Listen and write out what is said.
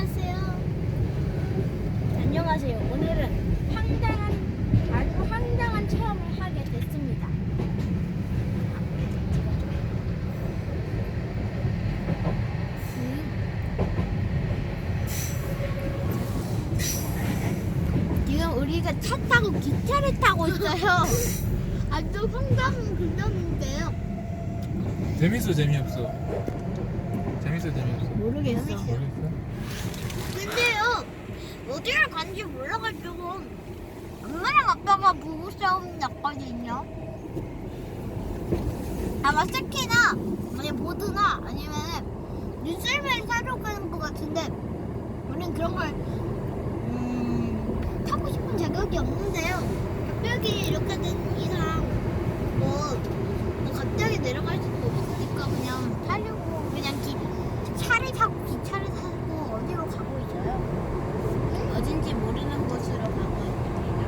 안녕하세요. 안녕하세요. 오늘은 아주 황당한 체험을 하게 됐습니다. 지금 우리가 차 타고 기차를 타고 있어요. 아주 황당한 근육인데요. 재밌어 재미없어? 재밌어 재미없어? 모르겠어. 모르겠어? 근데요, 어디를 간지 몰라가지고 엄마랑 아빠가 부부 싸움 났거든요. 아마 스키나 아니 보드나 아니면 뉴스를 사러 가는 것 같은데 우린 그런 걸 타고 싶은 자격이 없는데요. 갑자기 이렇게 된 이상 뭐 갑자기 내려갈 수도 없으니까 그냥 타려고 그냥 차를 타고 기차를